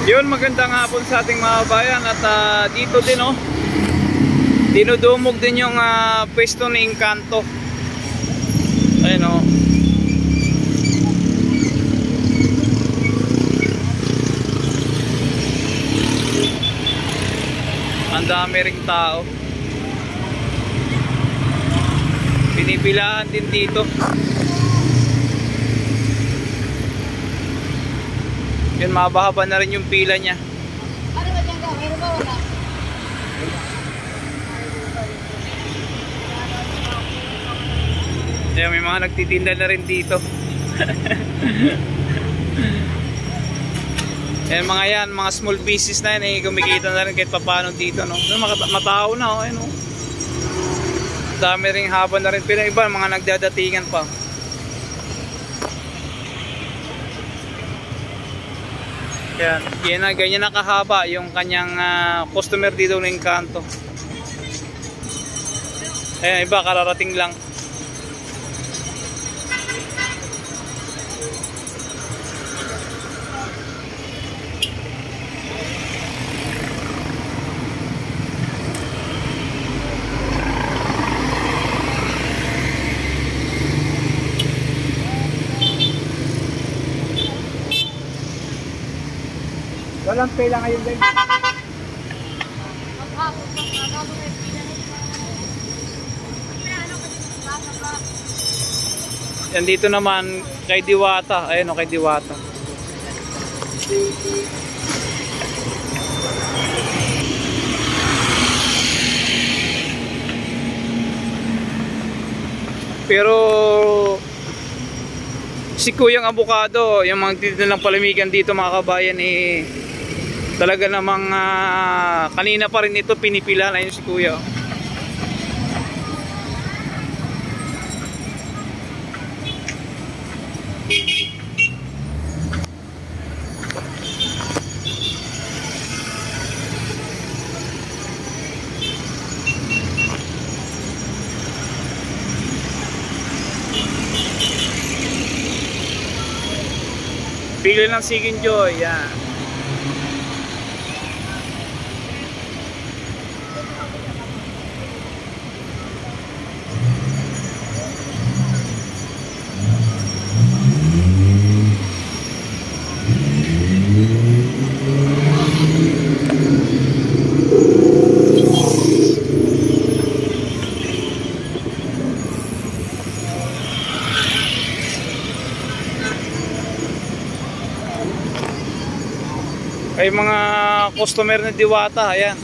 Yun, magandang hapon sa ating mga bayan. At dito din dinudumog din yung pwesto ni Encanto. Ayun ang dami ring tao. Pinipilahan din dito. Yun, mahaba na rin yung pila niya. Ano ba dyan ka? Mayroon ba wala? Kaya may mga nagtitinda na rin dito. Yan, mga small business na yan, kumikita na rin kahit paano dito, no? Matao na, ayun, no? Dami ring haba na rin pila. Iba, mga nagdadatingan pa. Yan, ganyan na kahaba yung kanyang customer dito ng Encanto. Ayan, iba kararating lang. Walang pila ngayon guys. Yan dito naman kay Diwata. Ayun kay Diwata. Pero si Kuyang Abukado, yung mga titinda ng palamigan dito mga kabayan, talaga namang kanina pa rin ito pinipila na yun si Kuya. Pili ng Sigin Joy, yan. Ay mga customer na Diwata, ayan.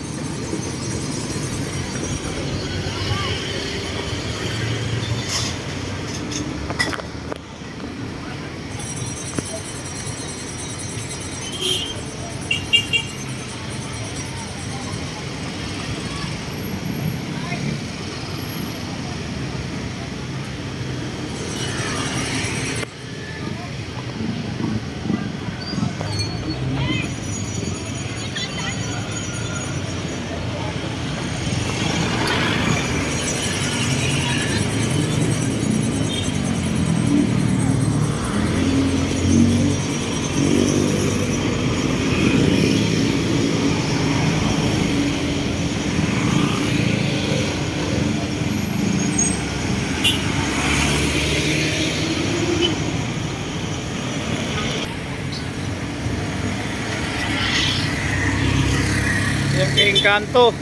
Yan kay Encanto.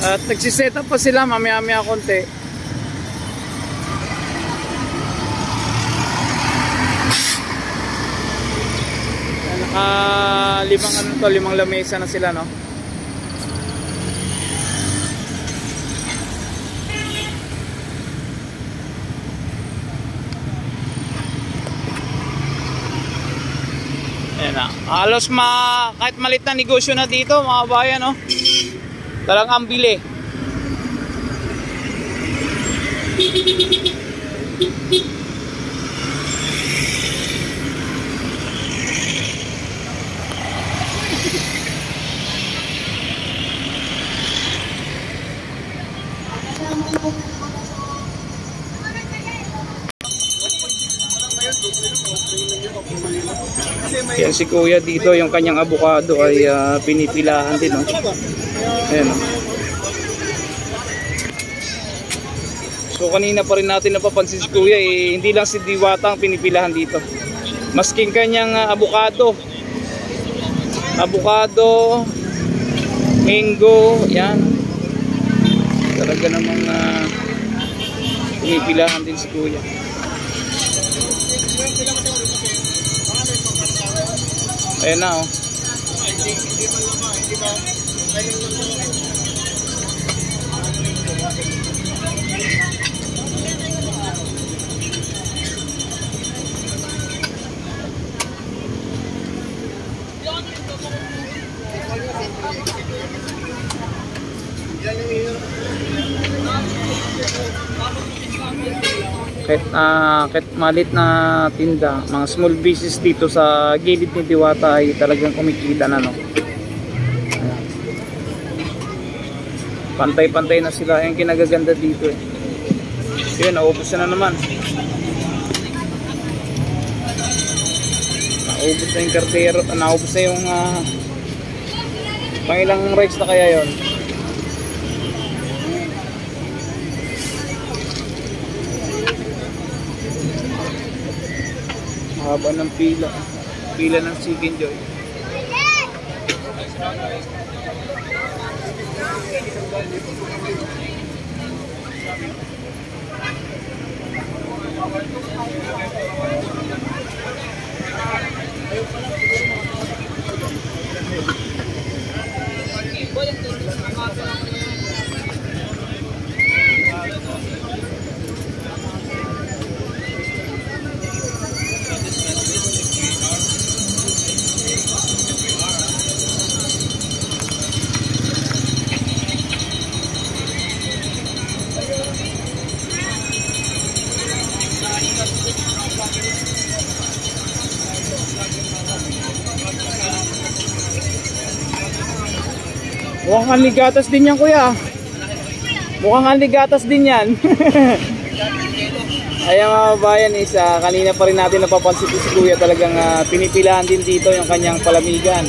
At nagsiset up pa sila mamaya-maya konti. Limang lamesa na sila, no? Ayan na. Halos kahit malit na negosyo na dito mga bayan, no? Talagang bili. Yan si kuya dito, yung kanyang avocado ay pinipilahan din, no? Ayan, no? So kanina pa rin natin napapansin si kuya, hindi lang si Diwata ang pinipilahan dito. Masking kanyang avocado, mango, yan. Talaga namang pinipilahan din si kuya. Ayan na, oh. Kahit malit na tinda, mga small business dito sa gilid ni Diwata ay talagang kumikita na, no? Pantay-pantay na sila, yung kinagaganda dito, eh. Yun, naubos na naman. Naubos na yung kartero, naubos na yung pangilang rides na kaya yon. Haba ng pila ng Chicken Joy. Mukhang aligatas din yan, kuya. Mukhang aligatas din yan. Ayan mga kabayan, kanina pa rin natin napapansin si kuya, talagang pinipilahan din dito yung kanyang palamigan.